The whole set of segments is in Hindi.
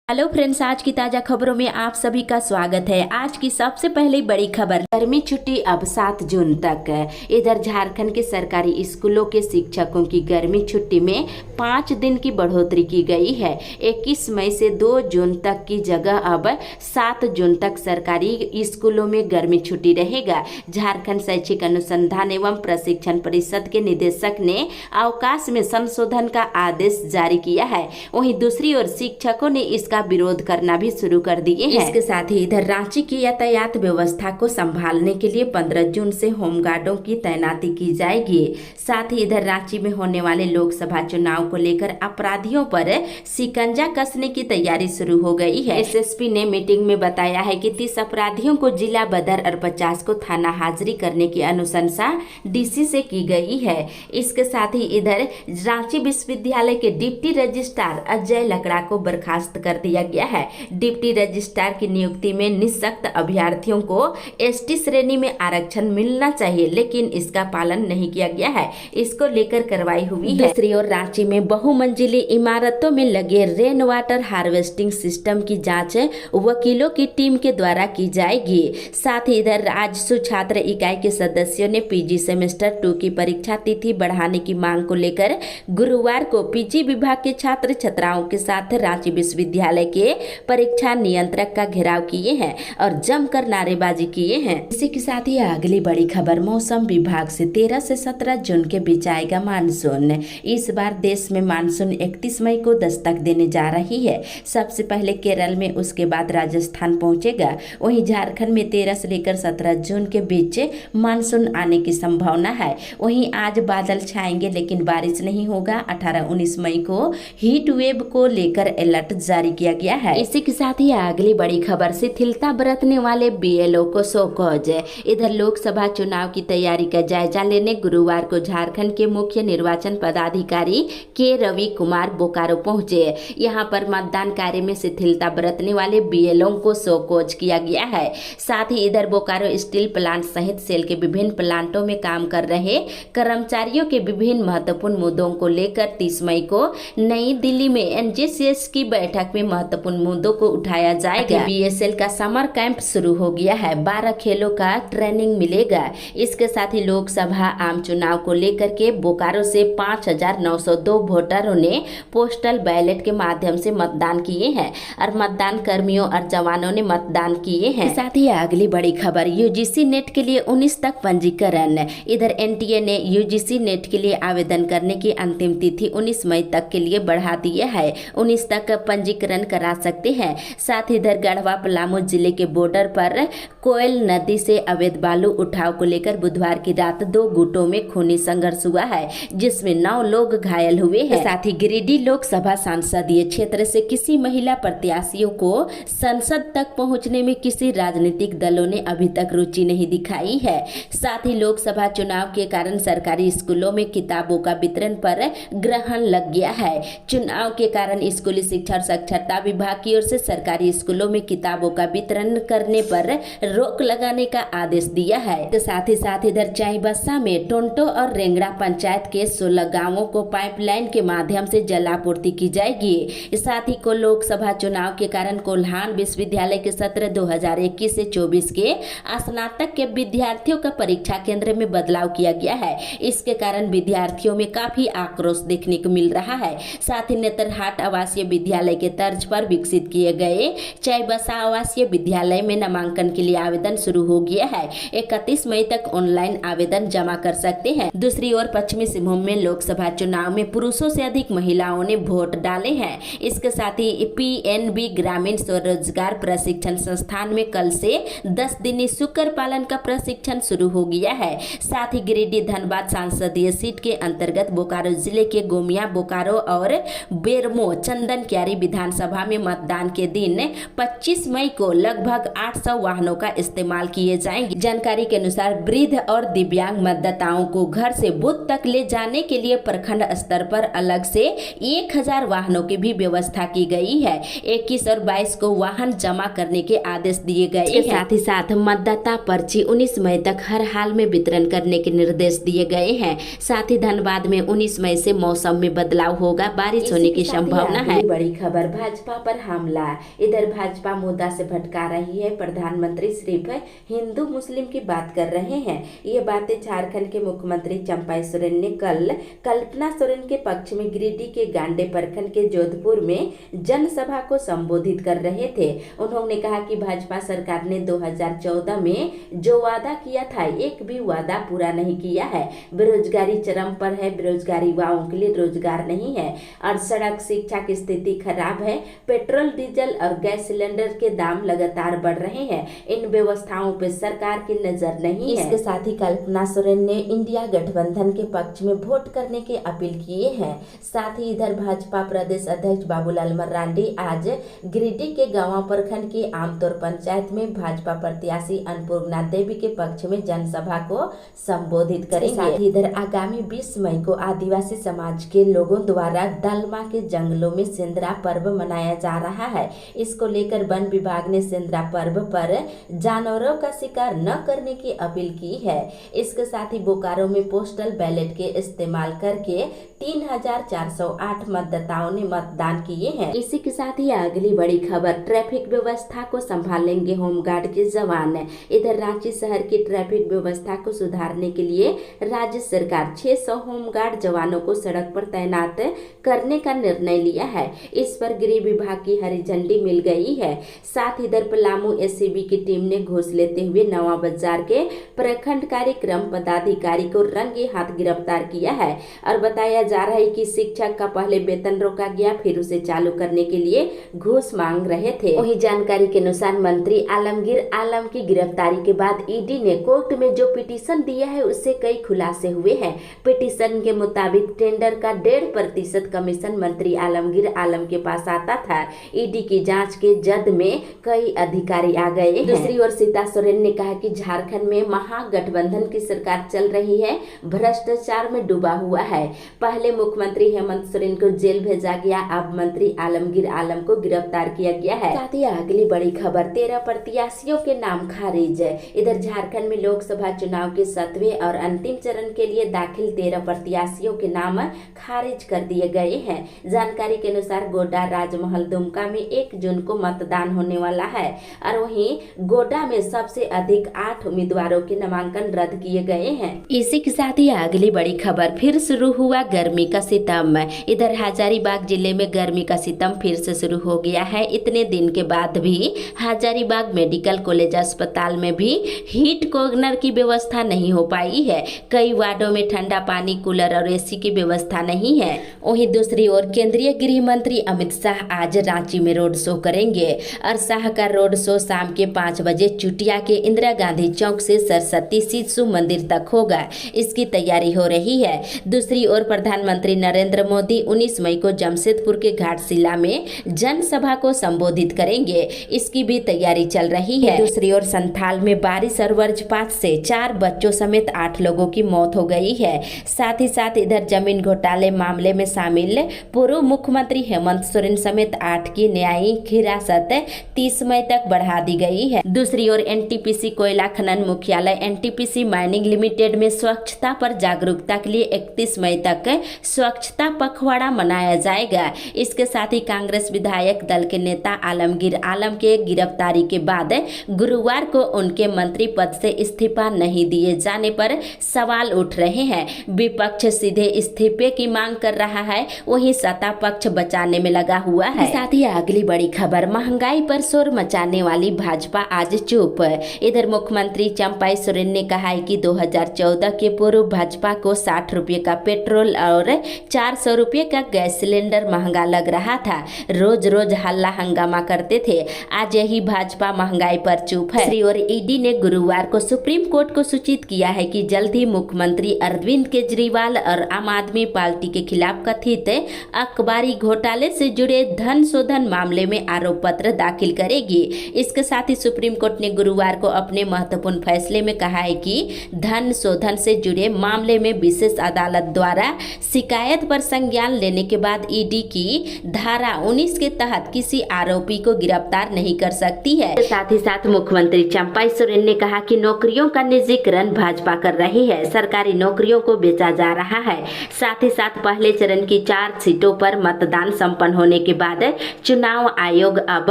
हेलो फ्रेंड्स, आज की ताजा खबरों में आप सभी का स्वागत है। आज की सबसे पहले बड़ी खबर, गर्मी छुट्टी अब 7 जून तक। इधर झारखंड के सरकारी स्कूलों के शिक्षकों की गर्मी छुट्टी में 5 दिन की बढ़ोतरी की गई है। 21 मई से 2 जून तक की जगह अब 7 जून तक सरकारी स्कूलों में गर्मी छुट्टी रहेगा। झारखंड शैक्षिक अनुसंधान एवं प्रशिक्षण परिषद के निदेशक ने अवकाश में संशोधन का आदेश जारी किया है। वहीं दूसरी ओर शिक्षकों ने इसका विरोध करना भी शुरू कर दिए हैं। इसके साथ ही इधर रांची की यातायात व्यवस्था को संभालने के लिए 15 जून से होमगार्डों की तैनाती की जाएगी। साथ ही इधर रांची में होने वाले लोकसभा चुनाव को लेकर अपराधियों पर शिकंजा कसने की तैयारी शुरू हो गई है। एसएसपी ने मीटिंग में बताया है कि 30 अपराधियों को जिला बदर और 50 को थाना हाजिरी करने की अनुशंसा डीसी से की गई है। इसके साथ ही इधर रांची विश्वविद्यालय के डिप्टी रजिस्ट्रार अजय लकड़ा को बर्खास्त कर दिया गया है। डिप्टी रजिस्ट्रार की नियुक्ति में निःशक्त अभ्यर्थियों को एसटी श्रेणी में आरक्षण मिलना चाहिए, लेकिन इसका पालन नहीं किया गया है। इसको लेकर कार्रवाई हुई है। दूसरी ओर रांची में बहुमंजिली इमारतों में लगे रेन वाटर हार्वेस्टिंग सिस्टम की जांच वकीलों की टीम के द्वारा की जाएगी। साथ ही इधर राजस्व छात्र इकाई के सदस्यों ने पीजी सेमेस्टर 2 की परीक्षा तिथि बढ़ाने की मांग को लेकर गुरुवार को पीजी विभाग के छात्र छात्राओं के साथ रांची विश्वविद्यालय के परीक्षा नियंत्रक का घेराव किए हैं और जमकर नारेबाजी किए हैं। इसी के साथ ही अगली बड़ी खबर, मौसम विभाग से 13 से 17 जून के बीच आएगा मानसून। इस बार देश में मानसून 31 मई को दस्तक देने जा रही है। सबसे पहले केरल में, उसके बाद राजस्थान पहुंचेगा। वहीं झारखंड में 13 से लेकर 17 जून के बीच मानसून आने की संभावना है। वहीं आज बादल छाएंगे लेकिन बारिश नहीं होगा। 18-19 मई को हीट वेव को लेकर अलर्ट जारी किया गया है। इसी के साथ ही अगली बड़ी खबर, शिथिलता बरतने वाले बीएलओ को शोकॉज। इधर लोकसभा चुनाव की तैयारी का जायजा लेने गुरुवार को झारखंड के मुख्य निर्वाचन पदाधिकारी के रवि कुमार बोकारो पहुंचे। यहां पर मतदान कार्य में शिथिलता बरतने वाले बीएलओ को शोकॉज किया गया है। साथ ही इधर बोकारो स्टील प्लांट सहित सेल के विभिन्न प्लांटों में काम कर रहे कर्मचारियों के विभिन्न महत्वपूर्ण मुद्दों को लेकर 30 मई को नई दिल्ली में एनजेसीएस की बैठक में महत्वपूर्ण मुद्दों को उठाया जाएगा। बीएसएल का समर कैंप शुरू हो गया है। 12 खेलों का ट्रेनिंग मिलेगा। इसके साथ ही लोकसभा आम चुनाव को लेकर के बोकारो से 5,902 वोटरों ने पोस्टल बैलेट के माध्यम से मतदान किए हैं और मतदान कर्मियों और जवानों ने मतदान किए हैं। साथ ही अगली बड़ी खबर, यूजीसी नेट के लिए 19 तक पंजीकरण। इधर एनटीए ने यूजीसी नेट के लिए आवेदन करने की अंतिम तिथि 19 मई तक के लिए बढ़ा दी है। 19 तक पंजीकरण करा सकते हैं। साथ ही इधर गढ़वा पलामू जिले के बॉर्डर पर कोयल नदी से अवैध बालू उठाव को लेकर बुधवार की रात 2 गुटों में खूनी संघर्ष हुआ है, जिसमें 9 लोग घायल हुए हैं। साथ ही गिरिडीह लोकसभा संसदीय क्षेत्र से किसी महिला प्रत्याशियों को संसद तक पहुंचने में किसी राजनीतिक दलों ने अभी तक रुचि नहीं दिखाई है। साथ ही लोकसभा चुनाव के कारण सरकारी स्कूलों में किताबों का वितरण पर ग्रहण लग गया है। चुनाव के कारण स्कूली शिक्षा और साक्षरता विभाग की ओर से सरकारी स्कूलों में किताबों का वितरण करने पर रोक लगाने का आदेश दिया है। तो साथ ही इधर चाईबासा में टोंटो और रेंगड़ा पंचायत के 16 गांवों को पाइपलाइन के माध्यम से जलापूर्ति की जाएगी। साथ ही को लोकसभा चुनाव के कारण कोल्हान विश्वविद्यालय के सत्र 2021 से 24 के स्नातक के विद्यार्थियों का परीक्षा केंद्र में बदलाव किया गया है। इसके कारण विद्यार्थियों में काफी आक्रोश देखने को मिल रहा है। साथ ही नेतरहाट आवासीय विद्यालय के तर्ज पर विकसित किए गए चाईबासा आवासीय विद्यालय में नामांकन के लिए आवेदन शुरू हो गया है। 31 मई तक ऑनलाइन आवेदन जमा कर सकते हैं। दूसरी ओर पश्चिमी सिंहभूम में लोकसभा चुनाव में पुरुषों से अधिक महिलाओं ने वोट डाले हैं। इसके साथ ही पीएनबी ग्रामीण स्वरोजगार प्रशिक्षण संस्थान में कल से 10 दिनी शुक्र पालन का प्रशिक्षण शुरू हो गया है। साथ ही गिरिडीह धनबाद संसदीय सीट के अंतर्गत बोकारो जिले के गोमिया बोकारो और बेरमो चंदन क्यारी विधानसभा में मतदान के दिन 25 मई को लगभग 800 वाहनों का इस्तेमाल किए जाएंगे। जानकारी के अनुसार वृद्ध और दिव्यांग मतदाताओं को घर से बूथ तक ले जाने के लिए प्रखंड स्तर पर अलग से 1000 वाहनों की भी व्यवस्था की गई है। 21 और 22 को वाहन जमा करने के आदेश दिए गए हैं। साथ ही साथ मतदाता पर्ची 19 मई तक हर हाल में वितरण करने के निर्देश दिए गए हैं। साथ ही धनबाद में 19 मई से मौसम में बदलाव होगा, बारिश होने की संभावना है। बड़ी खबर, भाजपा भाजपा पर हमला। इधर भाजपा मुद्दा से भटका रही है। प्रधानमंत्री सिर्फ हिंदू मुस्लिम की बात कर रहे हैं। ये बातें झारखंड के मुख्यमंत्री चंपाई सोरेन ने कल कल्पना सोरेन के पक्ष में गिरिडीह के गांडे प्रखंड के जोधपुर में जनसभा को संबोधित कर रहे थे। उन्होंने कहा कि भाजपा सरकार ने 2014 में जो वादा किया था एक भी वादा पूरा नहीं किया है। बेरोजगारी चरम पर है। बेरोजगारी युवाओं के लिए रोजगार नहीं है और सड़क शिक्षा की स्थिति खराब है। पेट्रोल डीजल और गैस सिलेंडर के दाम लगातार बढ़ रहे हैं। इन व्यवस्थाओं पर सरकार की नजर नहीं है। इसके साथ ही कल्पना सोरेन ने इंडिया गठबंधन के पक्ष में वोट करने की अपील किए हैं। साथ ही इधर भाजपा प्रदेश अध्यक्ष बाबूलाल मरांडी आज गिरिडीह के गांव प्रखंड की आमतौर पंचायत में भाजपा प्रत्याशी अन्नपूर्णा देवी के पक्ष में जनसभा को संबोधित करेंगे। साथ ही इधर आगामी 20 मई को आदिवासी समाज के लोगों द्वारा दालमा के जंगलों में सेंद्रा पर्व मनाया जा रहा है। इसको लेकर वन विभाग ने सेंद्रा पर्व पर जानवरों का शिकार न करने की अपील की है। इसके साथ ही बोकारो में पोस्टल बैलेट के इस्तेमाल करके 3408 मतदाताओं ने मतदान किए हैं। इसी के साथ ही अगली बड़ी खबर, ट्रैफिक व्यवस्था को संभालेंगे होमगार्ड के जवान। इधर रांची शहर की ट्रैफिक व्यवस्था को सुधारने के लिए राज्य सरकार 600 होमगार्ड जवानों को सड़क पर तैनात करने का निर्णय लिया है। इस पर गृह विभाग की हरी झंडी मिल गई है। साथ ही इधर पलामू एसीबी की टीम ने घूस लेते हुए नवा बाजार के प्रखंड कार्यक्रम पदाधिकारी को रंगे हाथ गिरफ्तार किया है और बताया जा रहा है कि शिक्षक का पहले वेतन रोका गया, फिर उसे चालू करने के लिए घूस मांग रहे थे। वही जानकारी के अनुसार मंत्री आलमगीर आलम की गिरफ्तारी के बाद ईडी ने कोर्ट में जो पिटीशन दिया है उससे कई खुलासे हुए हैं। पिटीशन के मुताबिक टेंडर का 1.5% कमीशन मंत्री आलमगीर आलम के पास आता था। ईडी की जांच के जद में कई अधिकारी आ गए हैं। दूसरी ओर सीता सोरेन ने कहा कि झारखंड में महागठबंधन की सरकार चल रही है, भ्रष्टाचार में डूबा हुआ है। पहले मुख्यमंत्री हेमंत सोरेन को जेल भेजा गया, अब मंत्री आलमगीर आलम को गिरफ्तार किया गया है। साथ ही अगली बड़ी खबर, 13 प्रत्याशियों के नाम खारिज। इधर झारखंड में लोकसभा चुनाव के 7वें और अंतिम चरण के लिए दाखिल 13 प्रत्याशियों के नाम खारिज कर दिए गए हैं। जानकारी के अनुसार गोड्डा, राजमहल, दुमका में 1 जून को मतदान होने वाला है और वहीं गोड्डा में सबसे अधिक 8 उम्मीदवारों के नामांकन रद्द किए गए हैं। इसी के साथ ही अगली बड़ी खबर, फिर शुरू हुआ गर्मी का सितम। इधर हजारीबाग जिले में गर्मी का सितम फिर से शुरू हो गया है। इतने दिन के बाद भी हजारीबाग मेडिकल कॉलेज अस्पताल में भी हीट कॉर्नर की व्यवस्था नहीं हो पाई है। कई वार्डों में ठंडा पानी, कूलर और एसी की व्यवस्था नहीं है। वहीं दूसरी ओर केंद्रीय गृह मंत्री अमित शाह आज रांची में रोड शो करेंगे और शाह का रोड शो शाम के 5 बजे चुटिया के इंदिरा गांधी चौक से सरस्वती शिशु मंदिर तक होगा। इसकी तैयारी हो रही है। दूसरी ओर प्रधानमंत्री नरेंद्र मोदी 19 मई को जमशेदपुर के घाटशिला में जनसभा को संबोधित करेंगे। इसकी भी तैयारी चल रही है। दूसरी ओर संथाल में बारिश और वज्रपात से 4 बच्चों समेत 8 लोगों की मौत हो गई है। साथ ही साथ इधर जमीन घोटाले मामले में शामिल पूर्व मुख्यमंत्री हेमंत सोरेन समेत 8 की न्यायिक हिरासत 30 मई तक बढ़ा दी गई है। दूसरी ओर एनटीपीसी कोयला खनन मुख्यालय एनटीपीसी माइनिंग लिमिटेड में स्वच्छता पर जागरूकता के लिए 31 मई तक स्वच्छता पखवाड़ा मनाया जाएगा। इसके साथ ही कांग्रेस विधायक दल के नेता आलमगीर आलम के गिरफ्तारी के बाद गुरुवार को उनके मंत्री पद से इस्तीफा नहीं दिए जाने पर सवाल उठ रहे हैं। विपक्ष सीधे इस्तीफे की मांग कर रहा है, वहीं सत्ता पक्ष बचाने में लगा हुआ है। साथ ही अगली बड़ी खबर, महंगाई पर शोर मचाने वाली भाजपा आज चुप। इधर मुख्यमंत्री चंपाई सोरेन ने कहा है कि 2014 के पूर्व भाजपा को 60 रुपये का पेट्रोल और 400 रुपये का गैस सिलेंडर महंगा लग रहा था। रोज रोज हल्ला हंगामा करते थे। आज यही भाजपा महंगाई पर चुप है। दूसरी ओर ईडी ने गुरुवार को सुप्रीम कोर्ट को सूचित किया है कि जल्द ही मुख्यमंत्री अरविंद केजरीवाल और आम आदमी पार्टी के खिलाफ कथित अखबारी घोटाले से जुड़े धन शोधन मामले में आरोप पत्र दाखिल करेगी। इसके साथ ही सुप्रीम कोर्ट ने गुरुवार को अपने महत्वपूर्ण फैसले में कहा है कि धन शोधन से जुड़े मामले में विशेष अदालत द्वारा शिकायत पर संज्ञान लेने के बाद ईडी की धारा 19 के तहत किसी आरोपी को गिरफ्तार नहीं कर सकती है। साथ ही साथ मुख्यमंत्री चंपाई सोरेन ने कहा कि नौकरियों का निजीकरण भाजपा कर रही है, सरकारी नौकरियों को बेचा जा रहा है। साथ ही साथ पहले चरण की 4 सीटों पर मतदान संपन्न होने के बाद चुनाव आयोग अब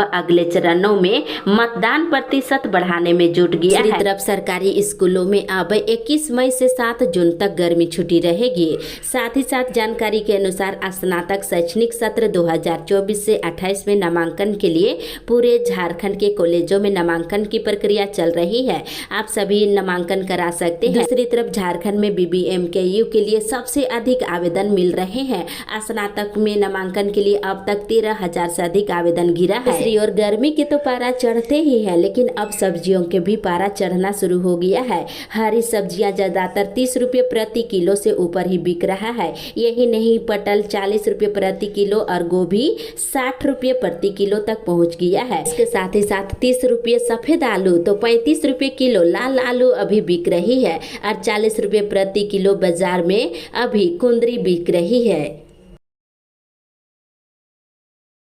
अगले चरणों में मतदान प्रतिशत बढ़ाने में जुट गया है। दूसरी तरफ सरकारी स्कूलों में अब 21 मई से 7 जून तक गर्मी छुट्टी रहेगी। साथ ही साथ जानकारी के अनुसार स्नातक शैक्षणिक सत्र 2024 से 28 में नामांकन के लिए पूरे झारखंड के कॉलेजों में नामांकन की प्रक्रिया चल रही है। आप सभी नामांकन करा सकते हैं। दूसरी तरफ झारखंड में BBMKU के लिए सबसे अधिक आवेदन मिल रहे हैं। स्नातक में नामांकन के लिए अब तक 13,000 से अधिक आवेदन गिरा है। दूसरी ओर गर्मी के तो पारा चढ़ते ही है, लेकिन अब सब्जियों के भी पारा चढ़ना शुरू हो गया है। हरी सब्जियां ज्यादातर 30 रुपये प्रति किलो से ऊपर ही बिक रहा है। यही नहीं, पटल 40 रुपये प्रति किलो और गोभी 60 रुपये प्रति किलो तक पहुंच गया है। इसके साथ ही साथ 30 रुपये सफेद आलू तो 35 रुपये किलो लाल आलू अभी बिक रही है और 40 रुपये प्रति किलो बाजार में अभी कुंदरी बिक रही है।